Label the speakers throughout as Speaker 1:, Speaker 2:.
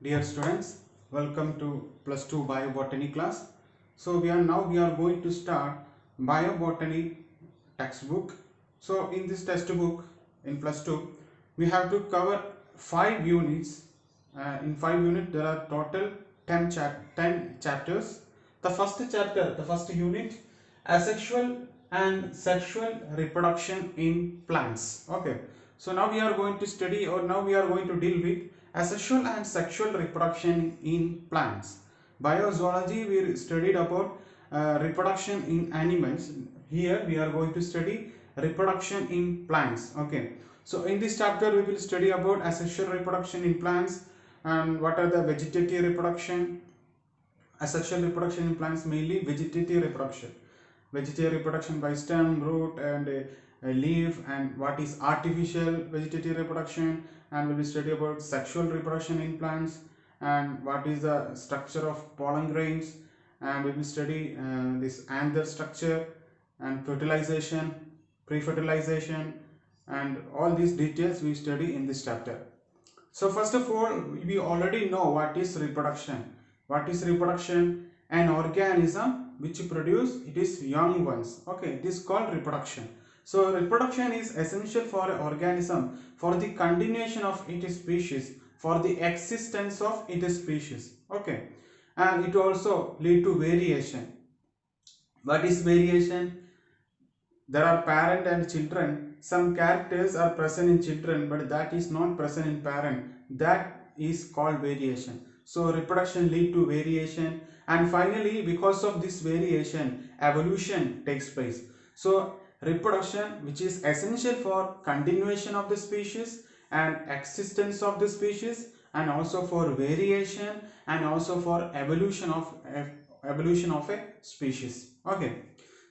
Speaker 1: Dear students, welcome to plus 2 biobotany class. So we are going to start biobotany textbook. So in this textbook in plus 2 we have to cover 5 units. In 5 units there are total 10 chapters. The first unit, asexual and sexual reproduction in plants. Okay, so now we are going to study, or now we are going to deal with asexual and sexual reproduction in plants. Biozoology, we studied about reproduction in animals. Here we are going to study reproduction in plants. Okay, so in this chapter we will study about asexual reproduction in plants and what are the vegetative reproduction. Asexual reproduction in plants, mainly vegetative reproduction by stem, root and leaf, and what is artificial vegetative reproduction, and we will study about sexual reproduction in plants and what is the structure of pollen grains, and we will study this anther structure and fertilization, pre-fertilization, and all these details we study in this chapter. So first of all, we already know what is reproduction. What is reproduction? An organism which produce it is young ones. Okay, this is called reproduction. So reproduction is essential for an organism for the continuation of its species, for the existence of its species. Okay, and it also lead to variation. What is variation? There are parent and children. Some characters are present in children, but that is not present in parent. That is called variation. So reproduction lead to variation, and finally because of this variation evolution takes place. So reproduction, which is essential for continuation of the species and existence of the species, and also for variation and also for evolution of a species. Okay,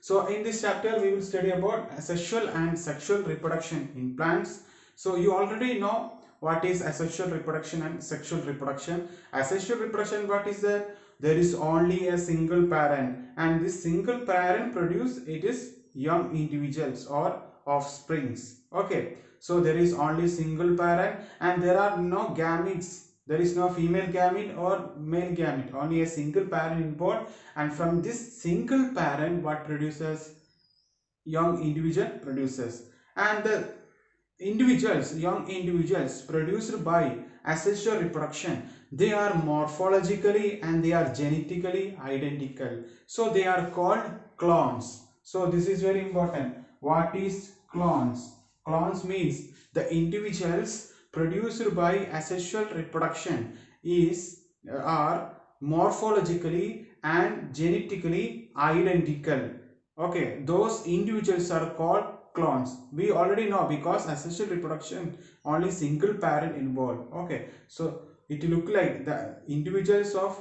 Speaker 1: so in this chapter we will study about asexual and sexual reproduction in plants. So you already know what is asexual reproduction and sexual reproduction. Asexual reproduction, what is that? There is only a single parent, and this single parent produce it is young individuals or offsprings. Okay, so there is only single parent and there are no gametes. There is no female gamete or male gamete, only a single parent involved, and from this single parent what produces? Young individual produces. And the young individuals produced by asexual reproduction, they are morphologically and they are genetically identical, so they are called clones. So this is very important. What is clones? Clones means the individuals produced by asexual reproduction are morphologically and genetically identical. Okay, those individuals are called clones. We already know because asexual reproduction only single parent involved. Okay, so it look like the individuals of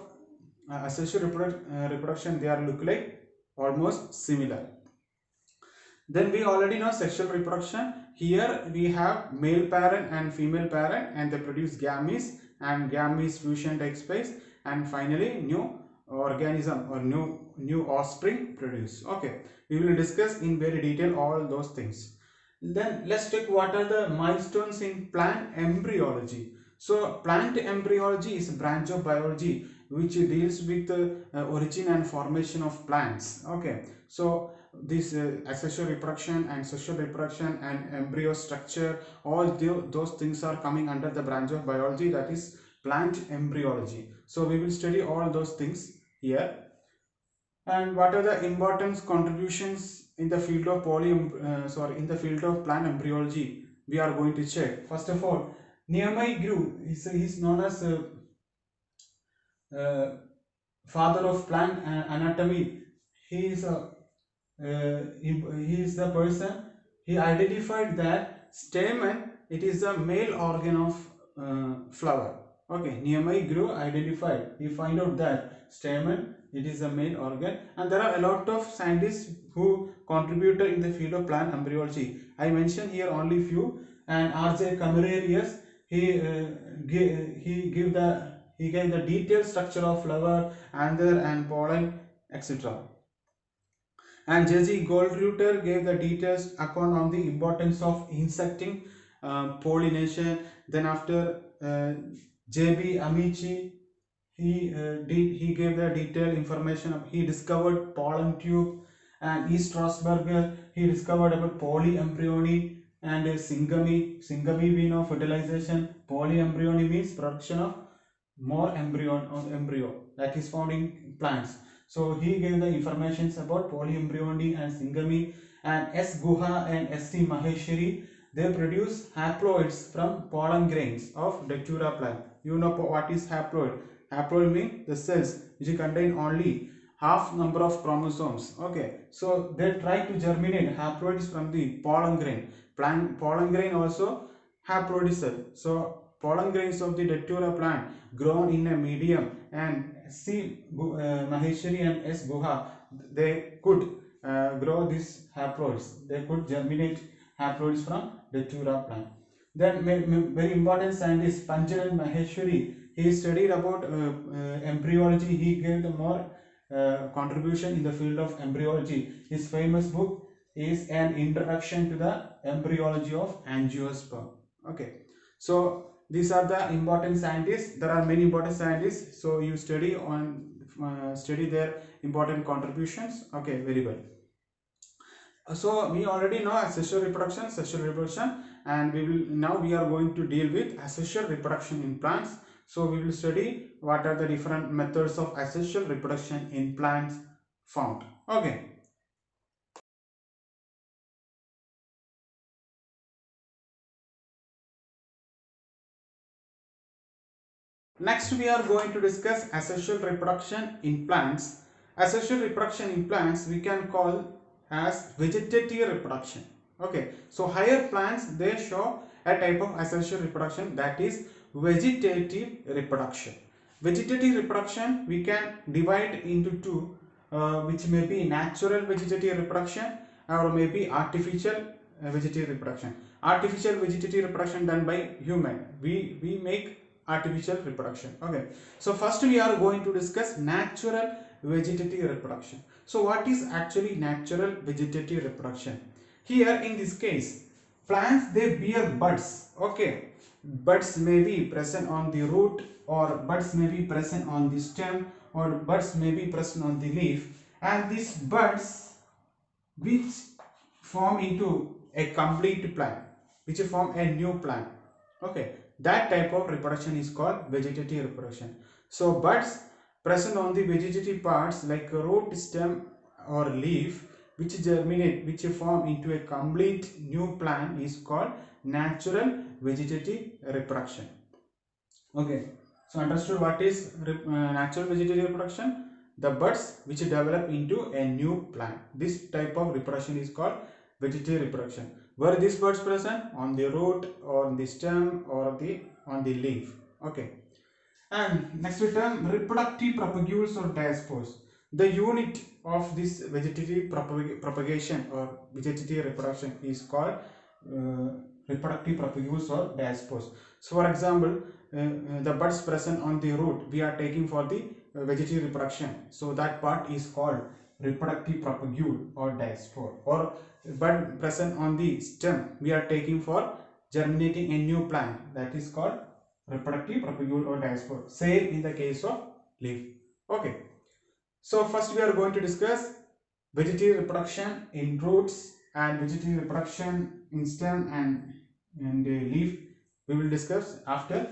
Speaker 1: asexual reproduction, they are look like almost similar. Then we already know sexual reproduction. Here we have male parent and female parent, and they produce gametes, and gametes fusion takes place, and finally new organism or new offspring produce. Okay, we will discuss in very detail all those things. Then let's take what are the milestones in plant embryology. So plant embryology is a branch of biology which deals with origin and formation of plants. Okay, so this asexual reproduction and sexual reproduction and embryo structure, all those things are coming under the branch of biology, that is plant embryology. So we will study all those things here. And what are the important contributions in the field of in the field of plant embryology, we are going to check. First of all, Nehemiah Grew is known as uh, father of plant anatomy. He is a he is the person, he identified that stamen, it is the male organ of flower. Okay, Nehemiah Grew identified, he find out that stamen, it is a male organ, and there are a lot of scientists who contributed in the field of plant embryology. I mentioned here only few. And R.J. Camerarius, he gave the detailed structure of flower, anther and pollen, etc. And J.G. Goldreuther gave the details account on the importance of insecting, pollination. Then after J.B. Amici, he gave the detailed information. He discovered pollen tube, and E. Strasburger, he discovered about polyembryony and syngamy. Syngamy, we know fertilization. Polyembryony means production of more embryo that is found in plants. So he gave the informations about polyembryony and syngamy. And S. Guha and S. T. Maheshwari, they produce haploids from pollen grains of Datura plant. You know what is haploid? Haploid means the cells which contain only half number of chromosomes. Okay, so they try to germinate haploids from the pollen grain. Plant pollen grain also haploid cell. So pollen grains of the Datura plant grown in a medium, and C. Maheshwari and S. Guha, they could grow these haploids. They could germinate haploids from Datura plant. Then very important scientist Pancharan Maheshwari, he studied about embryology. He gave the more contribution in the field of embryology. His famous book is An Introduction to the Embryology of Angiosperm. Okay, so these are the important scientists. There are many important scientists, so you study their important contributions. Okay, very well. So we already know asexual reproduction, and we are going to deal with asexual reproduction in plants. So we will study what are the different methods of asexual reproduction in plants found. Okay. Next, we are going to discuss asexual reproduction in plants. Asexual reproduction in plants we can call as vegetative reproduction. Okay, so higher plants, they show a type of asexual reproduction, that is vegetative reproduction. Vegetative reproduction we can divide into two, which may be natural vegetative reproduction or maybe artificial vegetative reproduction. Artificial vegetative reproduction done by human. We make artificial reproduction. Okay, so first we are going to discuss natural vegetative reproduction. So what is actually natural vegetative reproduction? Here in this case, plants, they bear buds. Okay, buds may be present on the root, or buds may be present on the stem, or buds may be present on the leaf, and these buds which form into a complete plant, which form a new plant. Okay, that type of reproduction is called vegetative reproduction. So buds present on the vegetative parts like root, stem or leaf, which germinate, which form into a complete new plant, is called natural vegetative reproduction. Okay, so understood what is natural vegetative reproduction? The buds which develop into a new plant. This type of reproduction is called vegetative reproduction. Where these buds present? On the root, or on the stem, or on the leaf. Okay. And next term, reproductive propagules or diaspores. The unit of this vegetative propagation or vegetative reproduction is called reproductive propagules or diaspores. So for example, the buds present on the root we are taking for the vegetative reproduction. So that part is called reproductive propagule or diaspore. Or bud present on the stem we are taking for germinating a new plant, that is called reproductive propagule or diaspore. Same in the case of leaf. Okay, so first we are going to discuss vegetative reproduction in roots and vegetative reproduction in stem and leaf. We will discuss after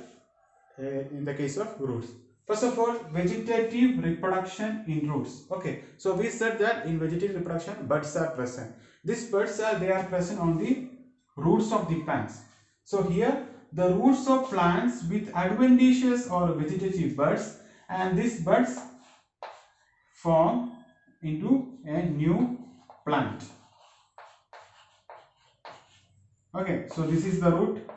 Speaker 1: in the case of roots. First of all, vegetative reproduction in roots. Okay, so we said that in vegetative reproduction buds are present. These buds they are present on the roots of the plants. So here the roots of plants with adventitious or vegetative buds, and these buds form into a new plant. Okay, so this is the root.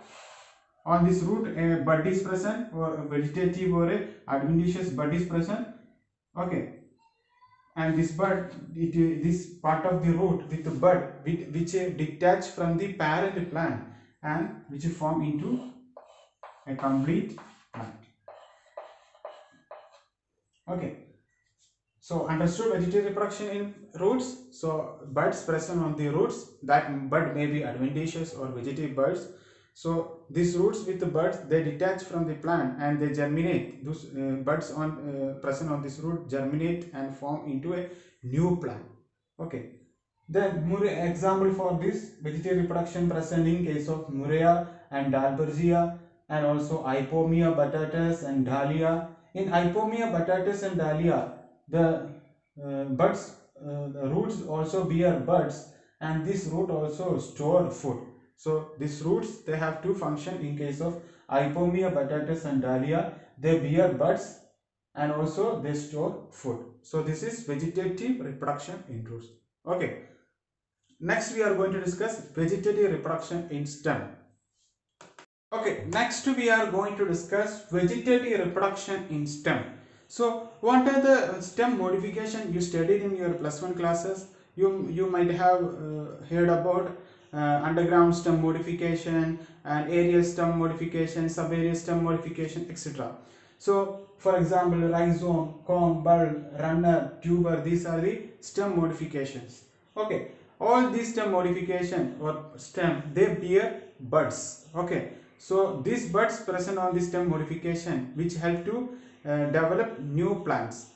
Speaker 1: On this root a bud is present, or a vegetative or a adventitious bud is present. Okay, and this bud, this part of the root with the bud which detach from the parent plant and which form into a complete plant. Okay, so understood vegetative reproduction in roots. So buds present on the roots, that bud may be adventitious or vegetative buds So these roots with the buds, they detach from the plant and they germinate. Those buds on present on this root germinate and form into a new plant. Okay. Then more example for this vegetable reproduction present in case of Murraya and Dalbergia, and also Ipomea batatas and Dahlia. In Ipomea batatas and Dahlia, the buds, the roots also bear buds, and this root also store food. So these roots, they have two functions in case of Ipomea batatas and Dahlia. They bear buds and also they store food. So this is vegetative reproduction in roots. Okay. Next we are going to discuss vegetative reproduction in stem. Okay, next we are going to discuss vegetative reproduction in stem. So what are the stem modification you studied in your +1 classes? You might have heard about underground stem modification and aerial stem modification, subaerial stem modification, etc. So for example, rhizome, comb, bulb, runner, tuber, these are the stem modifications. Okay, all these stem modification or stem, they bear buds. Okay, so these buds present on the stem modification which help to develop new plants.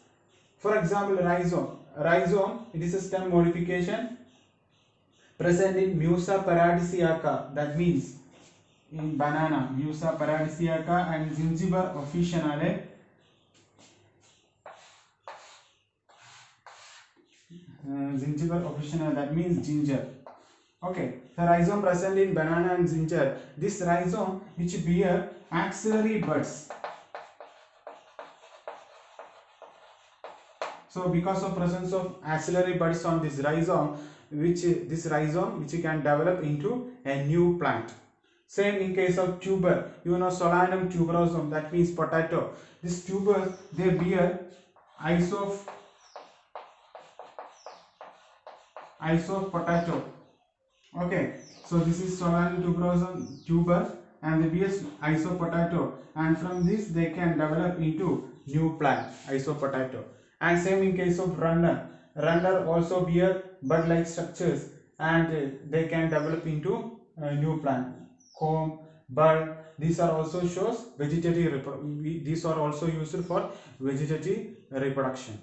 Speaker 1: For example, rhizome, it is a stem modification present in Musa paradisiaca, that means in banana, Musa paradisiaca, and Zingiber officinale, that means ginger. Okay, the rhizome present in banana and ginger. This rhizome which bear axillary buds. So because of presence of axillary buds on this rhizome, which can develop into a new plant. Same in case of tuber. You know Solanum tuberosum, that means potato. This tuber, they bear potato. Okay, so this is Solanum tuberosum tuber and they bear potato, and from this they can develop into new plant potato. And same in case of runner. Runner also bear bud like structures and they can develop into a new plant. Comb, bulb, these are also shows vegetative these are also used for vegetative reproduction.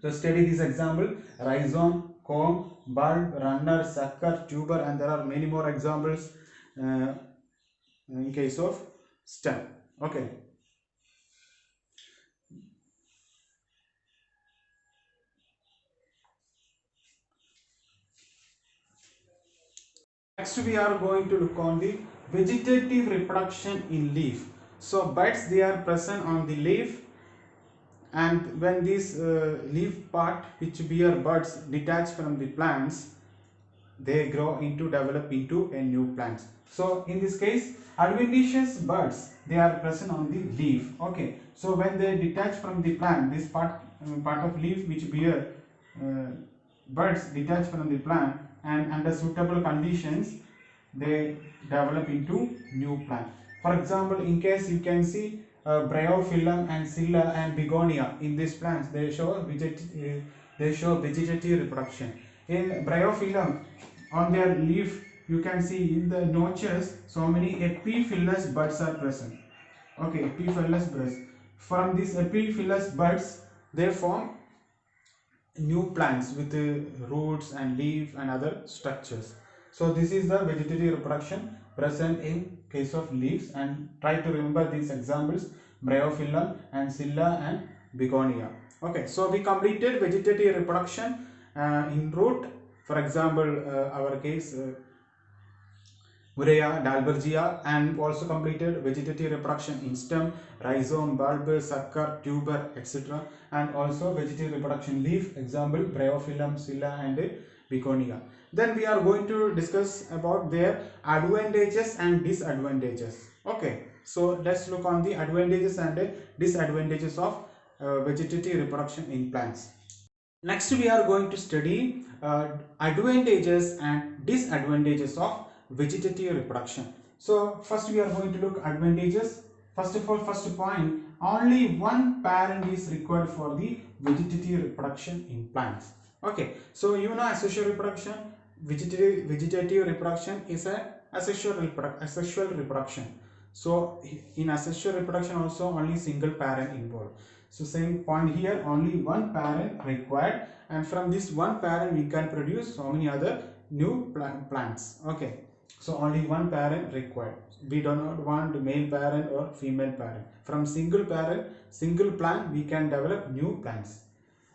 Speaker 1: So study this example: rhizome, comb, bulb, runner, sucker, tuber, and there are many more examples in case of stem. Okay. Next we are going to look on the vegetative reproduction in leaf. So buds, they are present on the leaf, and when this leaf part which bear buds detach from the plants, they grow into develop into a new plant. So in this case, adventitious buds, they are present on the leaf. Okay, so when they detach from the plant, this part of leaf which bear buds detach from the plant, and under suitable conditions they develop into new plant. For example, in case you can see Bryophyllum and Scilla and Begonia, in these plants they show vegetative reproduction. In Bryophyllum, on their leaf you can see in the notches so many epiphyllous buds are present. Okay, epiphyllous buds. From these epiphyllous buds they form new plants with roots and leaf and other structures. So this is the vegetative reproduction present in case of leaves, and try to remember these examples: Bryophyllum and Scilla and Begonia. Okay, so we completed vegetative reproduction in root. For example, our case Murraya, Dalbergia, and also completed vegetative reproduction in stem, rhizome, bulb, sucker, tuber, etc. And also vegetative reproduction leaf, example Bryophyllum, Scilla, and Begonia. Then we are going to discuss about their advantages and disadvantages. Okay, so let's look on the advantages and disadvantages of vegetative reproduction in plants. Next we are going to study advantages and disadvantages of vegetative reproduction. So first we are going to look advantages. First of all, first point, only one parent is required for the vegetative reproduction in plants. Okay, so you know asexual reproduction, vegetative reproduction is a asexual reproduction. So in asexual reproduction also only single parent involved. So same point here, only one parent required, and from this one parent we can produce so many other new plants. Okay, so only one parent required. We do not want male parent or female parent. From single parent, single plant, we can develop new plants.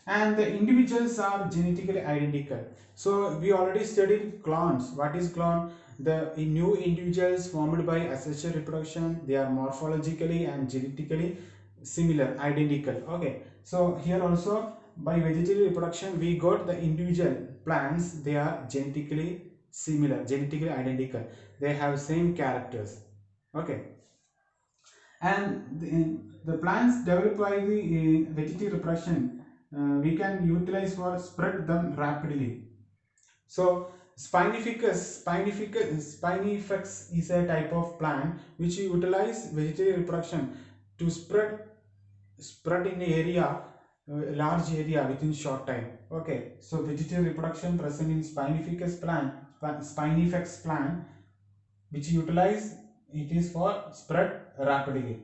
Speaker 1: And the individuals are genetically identical. So we already studied clones. What is clone? The new individuals formed by asexual reproduction, they are morphologically and genetically similar, identical. Okay, so here also by vegetative reproduction we got the individual plants, they are genetically similar, genetically identical, they have same characters. Okay, and the plants developed by the vegetative reproduction, we can utilize for spread them rapidly. So spinifex is a type of plant which utilize vegetative reproduction to spread in area, large area within short time. Okay, so vegetative reproduction present in spinifex plant which utilize it is for spread rapidly.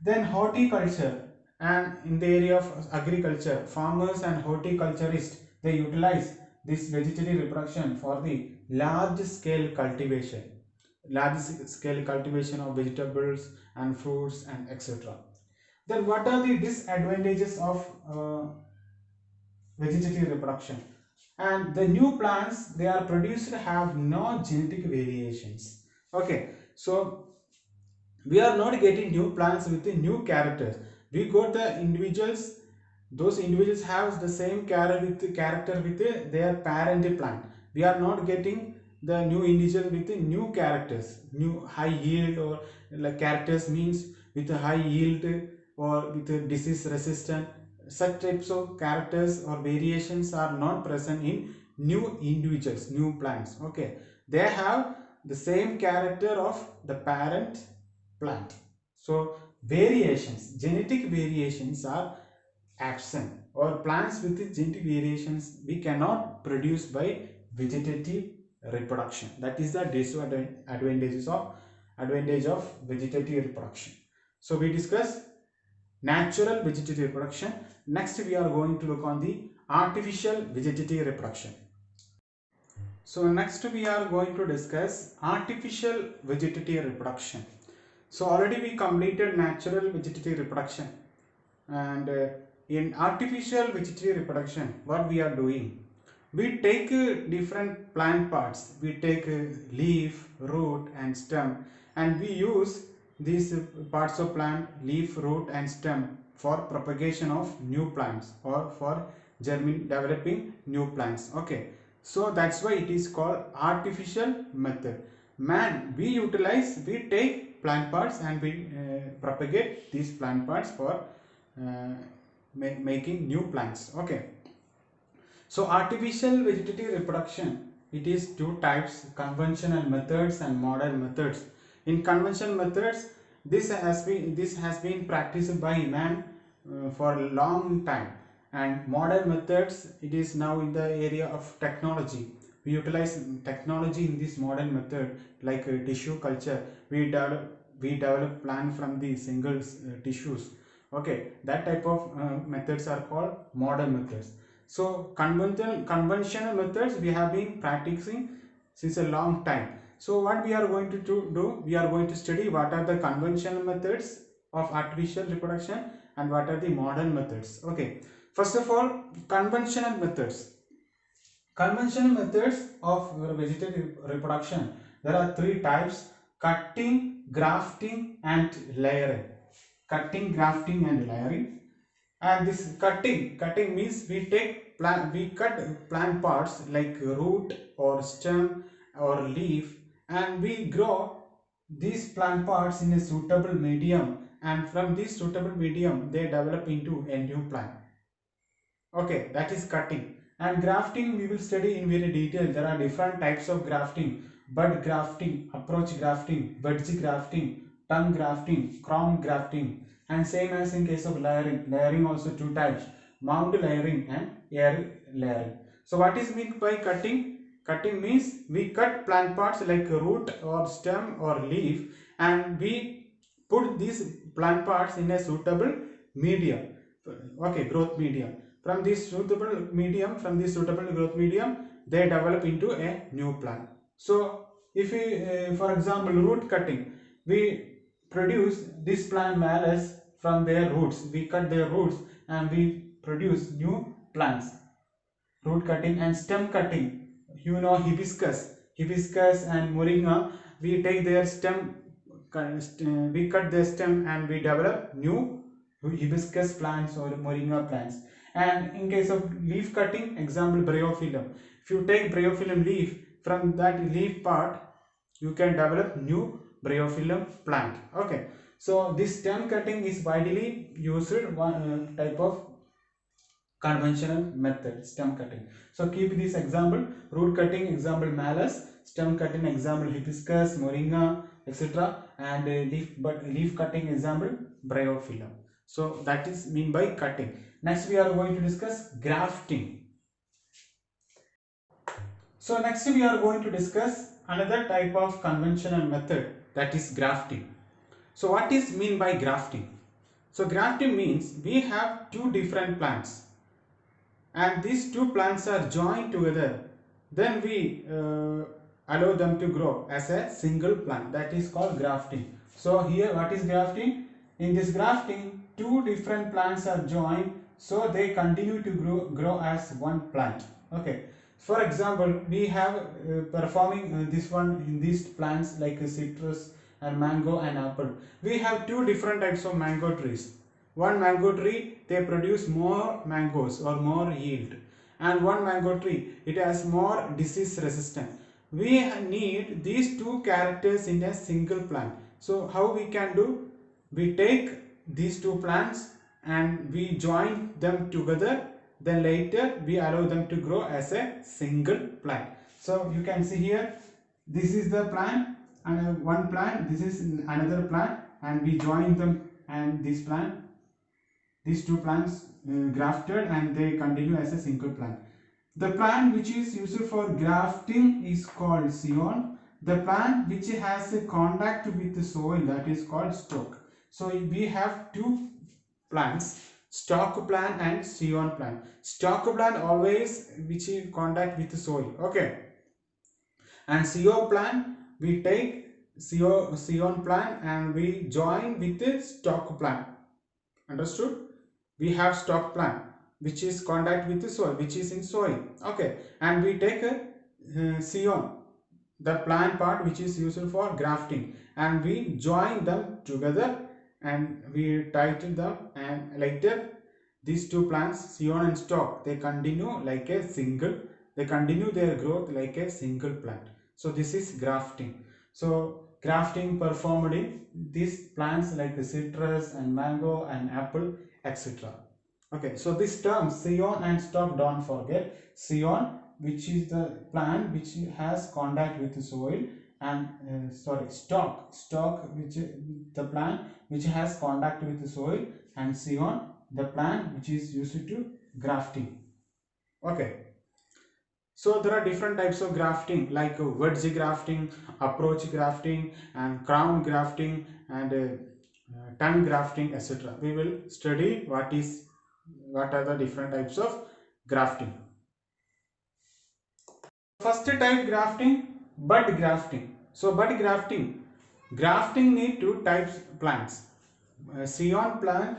Speaker 1: Then horticulture, and in the area of agriculture, farmers and horticulturists, they utilize this vegetative reproduction for the large scale cultivation, of vegetables and fruits and etc. Then what are the disadvantages of vegetative reproduction? And the new plants they are produced have no genetic variations. Okay, so we are not getting new plants with the new characters. We got the individuals, those individuals have the same character with their parent plant. We are not getting the new individual with the new characters, new high yield, or like characters means with a high yield or with a disease resistant. Such types of characters or variations are not present in new individuals, new plants. Okay, they have the same character of the parent plant. So variations, genetic variations are absent, or plants with genetic variations we cannot produce by vegetative reproduction. That is the advantage of vegetative reproduction. So we discuss natural vegetative reproduction. Next we are going to look on the artificial vegetative reproduction. So next we are going to discuss artificial vegetative reproduction. So already we completed natural vegetative reproduction, and in artificial vegetative reproduction what we are doing, we take different plant parts, we take leaf, root and stem, and we use these parts of plant, leaf, root and stem for propagation of new plants or for developing new plants. Okay, so that's why it is called artificial method. We take plant parts and we propagate these plant parts for making new plants. Okay, so artificial vegetative reproduction, it is two types: conventional methods and modern methods. In conventional methods, this has been practiced by man for a long time, and modern methods, it is now in the area of technology. We utilize technology in this modern method, like tissue culture. We develop plant from the single tissues. Okay, that type of methods are called modern methods. So conventional methods we have been practicing since a long time. So what we are going to do, we are going to study what are the conventional methods of artificial reproduction and what are the modern methods. Okay, first of all, conventional methods. Conventional methods of vegetative reproduction, there are three types: cutting, grafting and layering. Cutting, grafting and layering. And this cutting means we cut plant parts like root or stem or leaf, and we grow these plant parts in a suitable medium, and from this suitable medium they develop into a new plant. Okay, that is cutting. And grafting we will study in very detail. There are different types of grafting: bud grafting, approach grafting, wedge grafting, tongue grafting, crown grafting, and same as in case of layering. Layering also two types: mound layering and air layering. So what is meant by cutting? Cutting means we cut plant parts like root or stem or leaf, and we put these plant parts in a suitable medium. Okay, growth medium. From this suitable growth medium, they develop into a new plant. So if we, for example, root cutting, we produce this plant malus from their roots. We cut their roots and we produce new plants. Root cutting. And stem cutting, you know, hibiscus and moringa, we take their stem, we cut their stem and we develop new hibiscus plants or moringa plants. And in case of leaf cutting, example bryophyllum, if you take bryophyllum leaf, from that leaf part you can develop new bryophyllum plant. Okay, so this stem cutting is widely used, one type of conventional method, stem cutting. So keep this example: root cutting example malus, stem cutting example hibiscus, moringa, etc. and leaf cutting example bryophyllum. So that is mean by cutting. Next we are going to discuss grafting. So next we are going to discuss another type of conventional method, that is grafting. So what is mean by grafting? So grafting means we have two different plants and these two plants are joined together, then we allow them to grow as a single plant. That is called grafting. So here what is grafting? In this grafting, two different plants are joined, so they continue to grow as one plant. Okay, for example, we have performing this one in these plants like citrus and mango and apple. We have two different types of mango trees. One mango tree, they produce more mangoes or more yield, and one mango tree, it has more disease resistant. We need these two characters in a single plant. So how we can do? We take these two plants and we join them together, then later we allow them to grow as a single plant. So you can see here, this is the plant and one plant, this is another plant, and we join them, and this plant, these two plants grafted, and they continue as a single plant. The plant which is used for grafting is called scion. The plant which has a contact with the soil, that is called stalk. So we have two plants, stalk plant and scion plant. Stalk plant always which in contact with the soil. Okay, and scion plant, we take scion plant and we join with the stalk plant. Understood? We have stalk plant which is contact with the soil, which is in soil. Okay, and we take a scion, the plant part which is used for grafting, and we join them together and we tighten them, and later these two plants, scion and stalk, they continue like a single, they continue their growth like a single plant. So this is grafting. So grafting performed in these plants like the citrus and mango and apple, etc. Okay, so this term scion and stalk, don't forget. Scion, which is the plant which has contact with the soil, and stalk which is the plant which has contact with the soil, and scion, the plant which is used to grafting. Okay, so there are different types of grafting like wedge grafting, approach grafting, and crown grafting, and tongue grafting, etc. We will study what are the different types of grafting. First type grafting, bud grafting. So bud grafting need two types plants, scion plant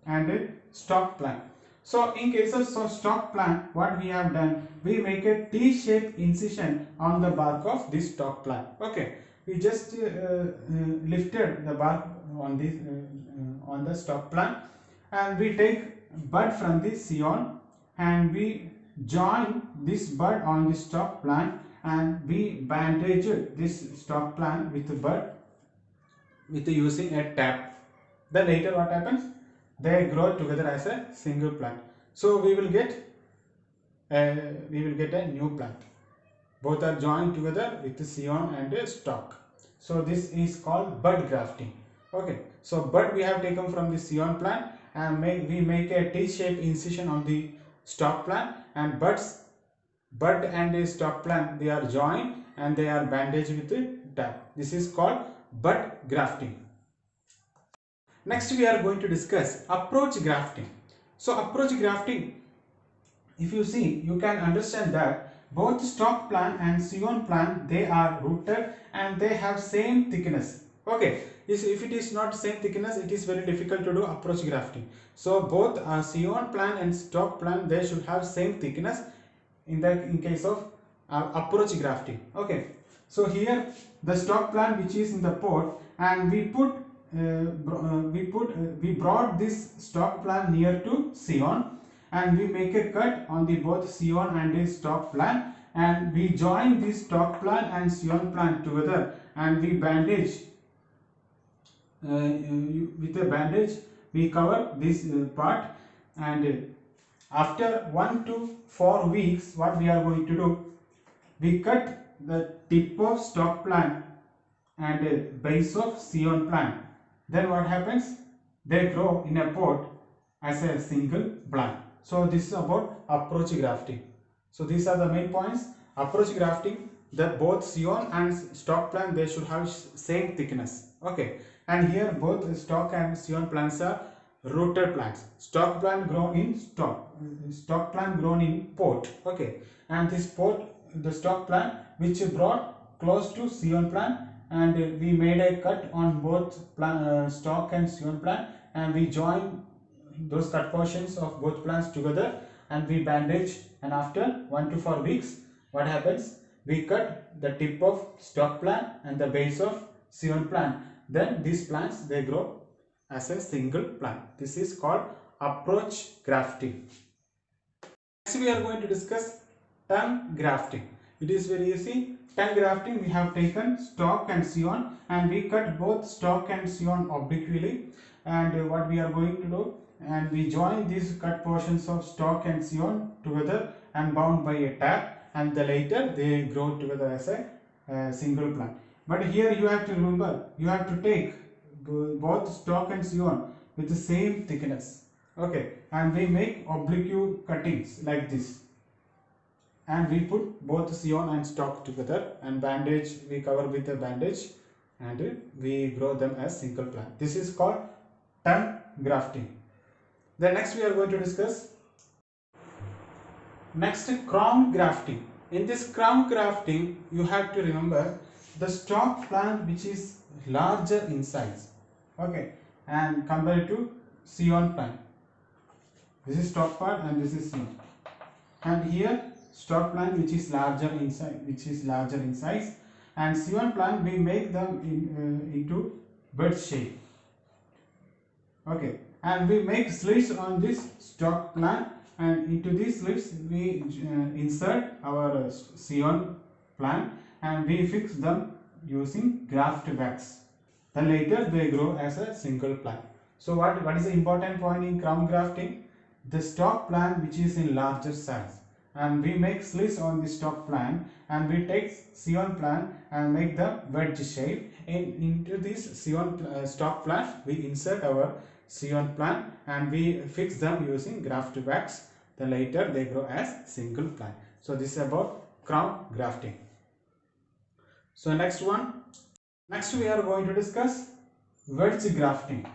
Speaker 1: and stalk plant. So in case of stalk plant, what we have done, we make a T-shaped incision on the bark of this stalk plant. Okay, we just lifted the bark on this on the stalk plant, and we take bud from the scion and we join this bud on the stalk plant, and we bandage this stalk plant with the bud with using a tap. Then later what happens? They grow together as a single plant. So we will get a new plant. Both are joined together with the scion and a stalk. So this is called bud grafting. Okay, so bud we have taken from the scion plant, and we make a T-shaped incision on the stalk plant, and buds bud and a stock plant, they are joined and they are bandaged with a tap. This is called bud grafting. Next we are going to discuss approach grafting. So approach grafting, if you see, you can understand that both stock plant and scion plant, they are rooted and they have same thickness. Okay, if it is not same thickness, it is very difficult to do approach grafting. So both scion plant and stock plant, they should have same thickness in case of approach grafting. Okay, so here the stock plant which is in the pot, and we brought this stock plant near to scion, and we make a cut on the both scion and the stock plant, and we join this stock plant and scion plant together, and we bandage with a bandage, we cover this part, and after 1 to 4 weeks, what we are going to do, we cut the tip of stock plant and base of scion plant. Then what happens? They grow in a pot as a single plant. So this is about approach grafting. So these are the main points. Approach grafting, that both scion and stock plant, they should have same thickness. Okay, and here both stock and scion plants are rooted plants. Stock plant grown in stock plant grown in pot. Okay, and this pot, the stock plant which brought close to scion plant, and we made a cut on both stock and scion plant, and we join those cut portions of both plants together, and we bandage, and after 1 to 4 weeks, what happens, we cut the tip of stock plant and the base of scion plant. Then these plants, they grow as a single plant. This is called approach grafting. Next we are going to discuss tongue grafting. It is very easy. Tongue grafting, we have taken stock and scion, and we cut both stock and scion obliquely, and what we are going to do, and we join these cut portions of stock and scion together and bound by a tap, and later they grow together as a single plant. But here you have to remember, you have to take both stock and scion with the same thickness. Okay, and we make oblique cuttings like this, and we put both scion and stock together, and bandage, we cover with a bandage, and we grow them as single plant. This is called tongue grafting. Then next we are going to discuss crown grafting. In this crown grafting, you have to remember the stock plant which is larger in size. Okay, and compared to scion plant, this is stock plant and this is scion, and here stock plant which is larger in size, and scion plant, we make them into bud shape. Okay, and we make slits on this stock plant, and into these slits we insert our scion plant, and we fix them using graft wax. Then later they grow as a single plant. So what is the important point in crown grafting? The stock plant which is in larger size, and we make slits on the stock plant, and we take scion plant and make the wedge shape. Into this stock plant we insert our scion plant, and we fix them using graft wax. Then later they grow as single plant. So this is about crown grafting. So next we are going to discuss wedge grafting.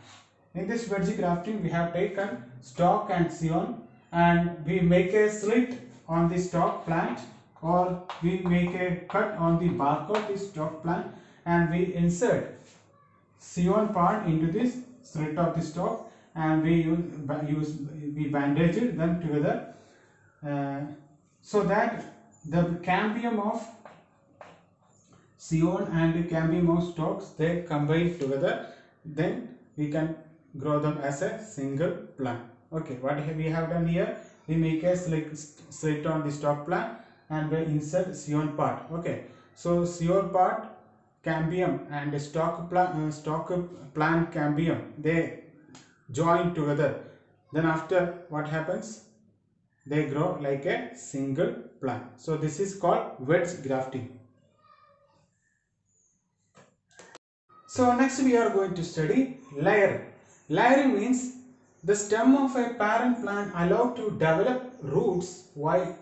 Speaker 1: In this wedge grafting, we have taken stock and scion, and we make a slit on the stock plant, or we make a cut on the bark of the stock plant, and we insert scion part into this slit of the stock, and we bandage them together, so that the cambium of scion and cambium of stalks, they combine together. Then we can grow them as a single plant. Okay, what we have done here, we make a slit on the stock plant, and we insert scion part. Okay, so scion part, cambium, and stock plant cambium, they join together. Then after, what happens, they grow like a single plant. So this is called wedge grafting. So next we are going to study layering. Layering means the stem of a parent plant allowed to develop roots while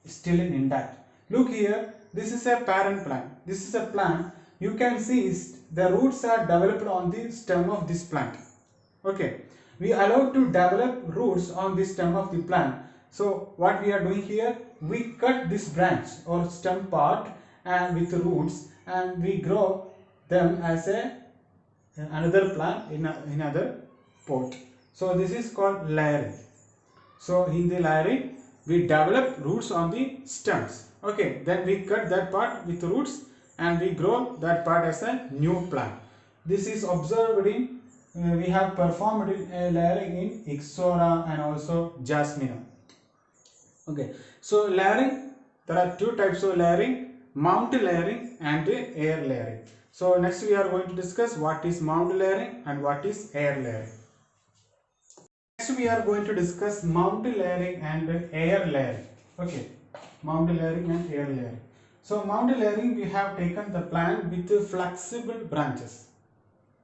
Speaker 1: still intact. Look here, this is a parent plant. This is a plant. You can see the roots are developed on the stem of this plant. Okay, we allowed to develop roots on the stem of the plant. So what we are doing here, we cut this branch or stem part and with roots, and we grow them as another plant in another pot. So this is called layering. So in the layering, we develop roots on the stems. Okay, then we cut that part with roots and we grow that part as a new plant. This is observed in, we have performed layering in Ixora and also Jasmina. Okay, so layering, there are two types of layering, mound layering and air layering. So next we are going to discuss what is mound layering and what is air layering. Next we are going to discuss mound layering and air layering. Okay, mound layering and air layering. So mound layering, we have taken the plant with flexible branches.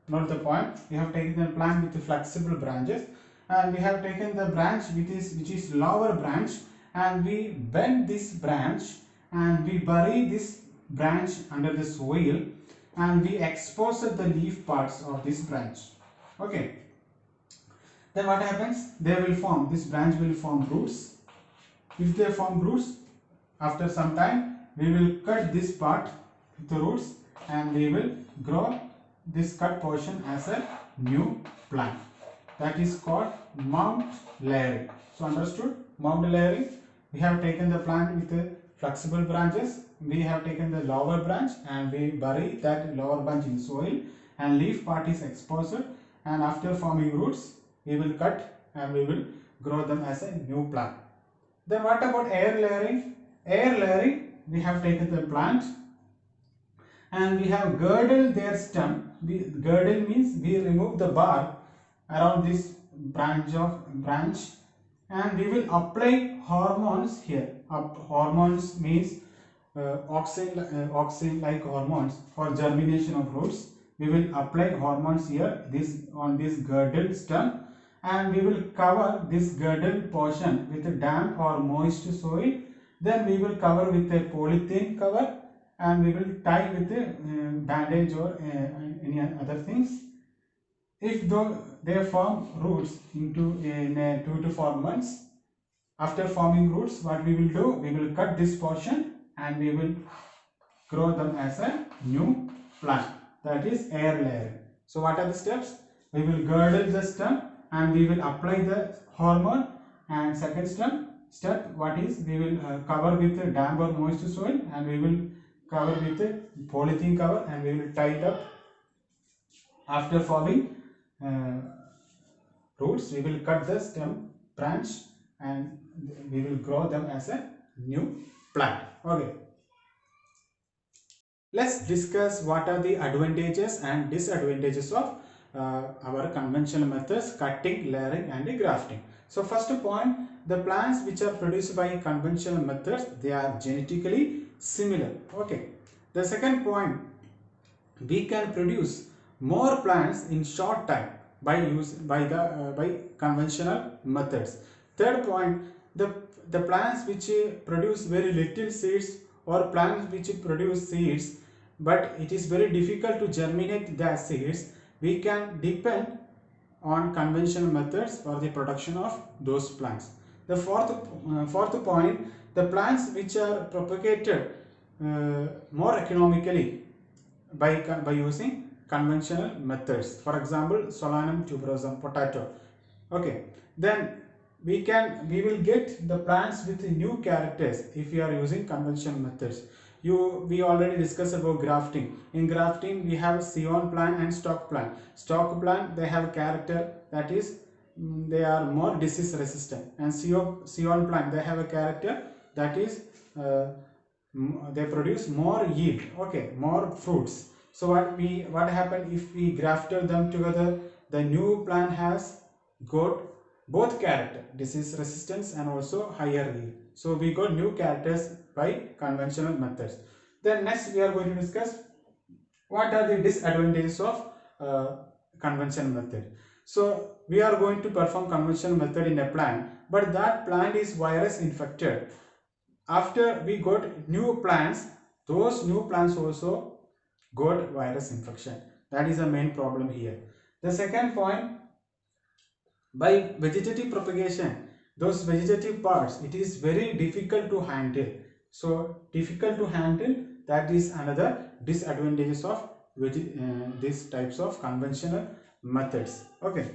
Speaker 1: Note the point, we have taken the plant with flexible branches and we have taken the branch which is lower branch, and we bend this branch and we bury this branch under the soil and we expose the leaf parts of this branch. Okay. Then what happens? They will form, this branch will form roots. If they form roots, after some time we will cut this part with the roots and we will grow this cut portion as a new plant. That is called mound layering. So understood? Mound layering, we have taken the plant with the flexible branches. We have taken the lower branch and we bury that lower branch in soil and leaf part is exposed, and after forming roots we will cut and we will grow them as a new plant. Then what about air layering? Air layering, we have taken the plant and we have girdled their stem. Girdle means we remove the bark around this branch and we will apply hormones here. Hormones means auxin like hormones for germination of roots. We will apply hormones here on this girdled stem, and we will cover this girdled portion with a damp or moist soil. Then we will cover with a polythene cover and we will tie with a bandage or any other things. If they form roots in 2 to 4 months, after forming roots, what we will do, we will cut this portion and we will grow them as a new plant. That is air layering. So what are the steps? We will girdle the stem and we will apply the hormone, and second step what is, we will cover with a damp or moist soil and we will cover with a polythene cover and we will tie it up. After forming roots, we will cut the stem branch and we will grow them as a new plant. Okay. Let's discuss what are the advantages and disadvantages of our conventional methods, cutting, layering and grafting. So first point, the plants which are produced by conventional methods, they are genetically similar. Okay. The second point, we can produce more plants in short time by conventional methods. Third point, the plants which produce very little seeds or plants which produce seeds but it is very difficult to germinate the seeds, we can depend on conventional methods for the production of those plants. The fourth point, the plants which are propagated more economically by using conventional methods. For example, Solanum tuberosum, potato. Okay, then we will get the plants with new characters if we are using conventional methods. We already discussed about grafting. In grafting, we have Scion plant and stock plant. Stock plant, they have character, that is they are more disease resistant, and Scion plant, they have a character, that is they produce more yield, okay, more fruits. So what happened if we grafted them together? The new plant has got both character, disease resistance and also higher yield. So we got new characters by conventional methods. Then next we are going to discuss what are the disadvantages of conventional method. So we are going to perform conventional method in a plant, but that plant is virus infected. after we got new plants, those new plants also got virus infection. That is the main problem here. The second point, by vegetative propagation, those vegetative parts, it is very difficult to handle. So difficult to handle, that is another disadvantages of these types of conventional methods. Okay.